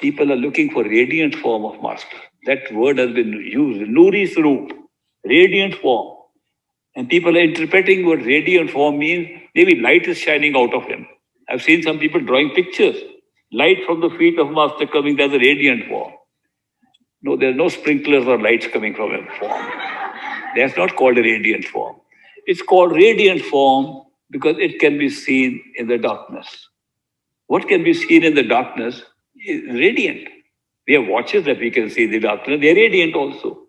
People are looking for radiant form of master. That word has been used, Nuri Swarup, radiant form. And people are interpreting what radiant form means. Maybe light is shining out of him. I've seen some people drawing pictures. Light from the feet of master coming, that's a radiant form. No, there's no sprinklers or lights coming from a form. That's not called a radiant form. It's called radiant form because it can be seen in the darkness. What can be seen in the darkness is radiant. We have watches that we can see in the darkness, they're radiant also.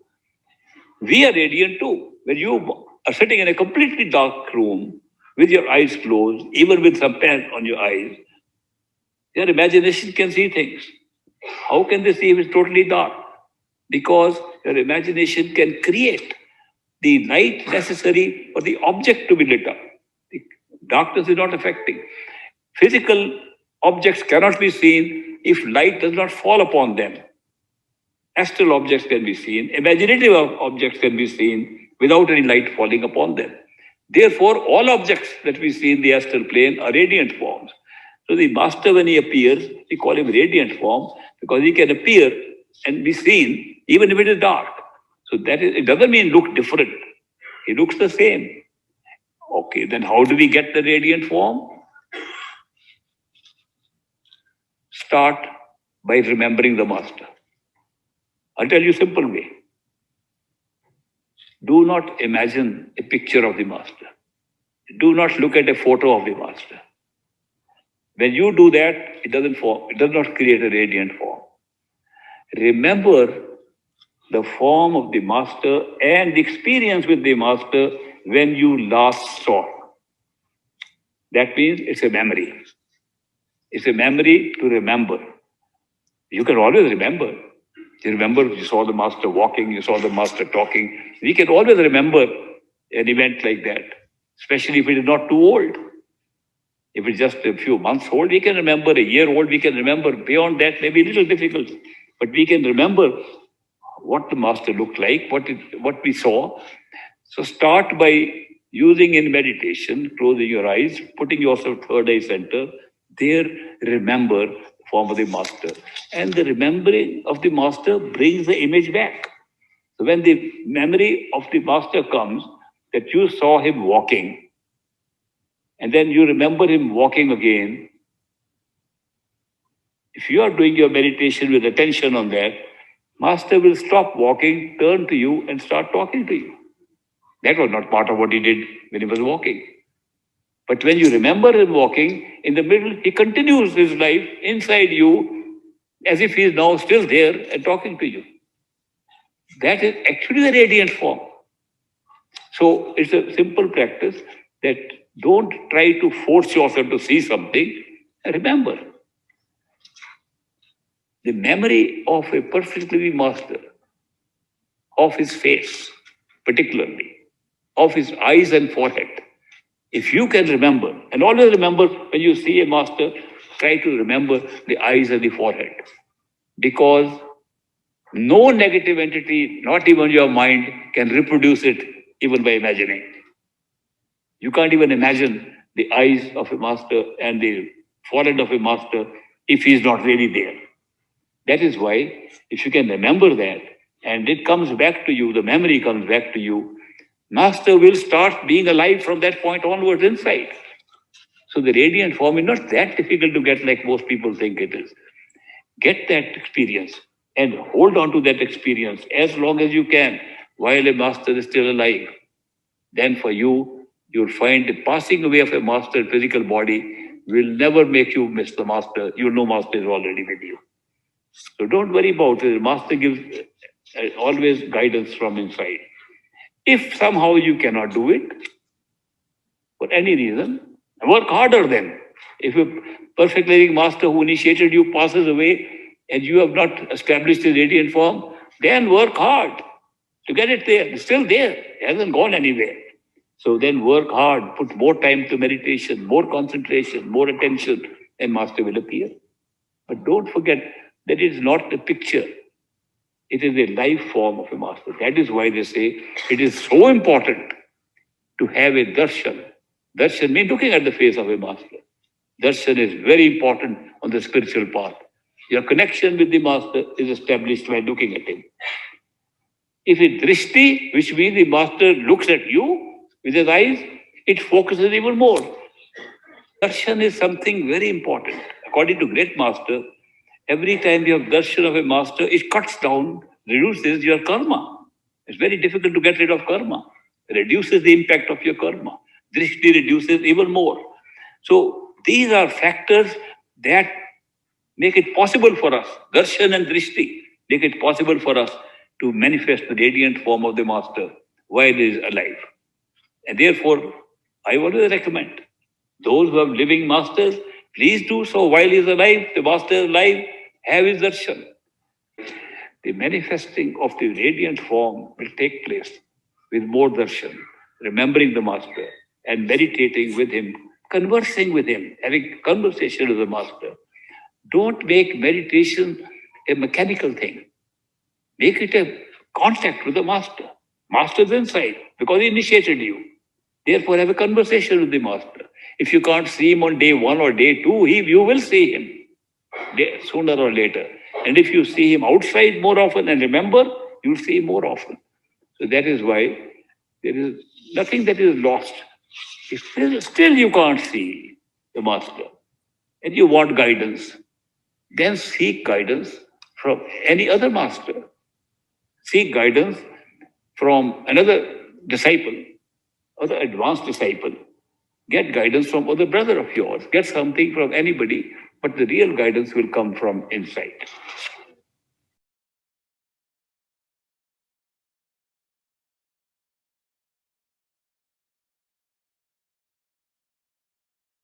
We are radiant too. When you are sitting in a completely dark room with your eyes closed, even with some pen on your eyes, your imagination can see things. How can they see if it's totally dark? Because your imagination can create the light necessary for the object to be lit up. The darkness is not affecting. Physical objects cannot be seen if light does not fall upon them. Astral objects can be seen, imaginative objects can be seen without any light falling upon them. Therefore, all objects that we see in the astral plane are radiant forms. So the master, when he appears, we call him radiant form because he can appear and be seen even if it is dark. So that is, it doesn't mean look different. He looks the same. Okay, then how do we get the radiant form? Start by remembering the master. I'll tell you a simple way. Do not imagine a picture of the master. Do not look at a photo of the master. When you do that, it does not create a radiant form. Remember the form of the master and the experience with the master when you last saw. That means it's a memory. It's a memory to remember. You can always remember. You remember you saw the master walking, you saw the master talking. We can always remember an event like that, especially if it is not too old. If it's just a few months old, we can remember. A year old, we can remember. Beyond that, maybe a little difficult. But we can remember what the master looked like, what we saw. So start by using in meditation, closing your eyes, putting yourself third eye center. There, remember the form of the master. And the remembering of the master brings the image back. So when the memory of the master comes, that you saw him walking, and then you remember him walking again, if you are doing your meditation with attention on that, master will stop walking, turn to you and start talking to you. That was not part of what he did when he was walking. But when you remember him walking, in the middle, he continues his life inside you as if he is now still there and talking to you. That is actually the radiant form. So it's a simple practice that don't try to force yourself to see something. Remember, the memory of a perfect living master, of his face particularly, of his eyes and forehead. If you can remember, and always remember when you see a master, try to remember the eyes and the forehead. Because no negative entity, not even your mind, can reproduce it even by imagining. You can't even imagine the eyes of a master and the forehead of a master if he is not really there. That is why, if you can remember that, and it comes back to you, the memory comes back to you, master will start being alive from that point onwards inside. So the radiant form is not that difficult to get like most people think it is. Get that experience and hold on to that experience as long as you can while a master is still alive. Then for you, you'll find the passing away of a master physical body will never make you miss the master. You know master is already with you. So don't worry about it. Master gives always guidance from inside. If somehow you cannot do it, for any reason, work harder then. If a perfect living master who initiated you passes away and you have not established a radiant form, then work hard to get it there. It's still there. It hasn't gone anywhere. So then work hard, put more time to meditation, more concentration, more attention, and master will appear. But don't forget that it is not a picture. It is a life form of a master. That is why they say it is so important to have a darshan. Darshan means looking at the face of a master. Darshan is very important on the spiritual path. Your connection with the master is established by looking at him. If it's drishti, which means the master looks at you with his eyes, it focuses even more. Darshan is something very important. According to great master, every time you have darshan of a master, it cuts down, reduces your karma. It's very difficult to get rid of karma. It reduces the impact of your karma. Drishti reduces even more. So these are factors that make it possible for us. Darshan and drishti make it possible for us to manifest the radiant form of the master while he is alive. And therefore, I always recommend those who have living masters, please do so while he is alive. The master is alive, have his darshan. The manifesting of the radiant form will take place with more darshan, remembering the master and meditating with him, conversing with him, having conversation with the master. Don't make meditation a mechanical thing. Make it a contact with the master. Master's inside because he initiated you. Therefore, have a conversation with the master. If you can't see him on day 1 or day 2, you will see him sooner or later. And if you see him outside more often and remember, you'll see him more often. So that is why there is nothing that is lost. If still you can't see the master and you want guidance, then seek guidance from any other master. Seek guidance from another disciple, other advanced disciple. Get guidance from other brother of yours. Get something from anybody, but the real guidance will come from inside.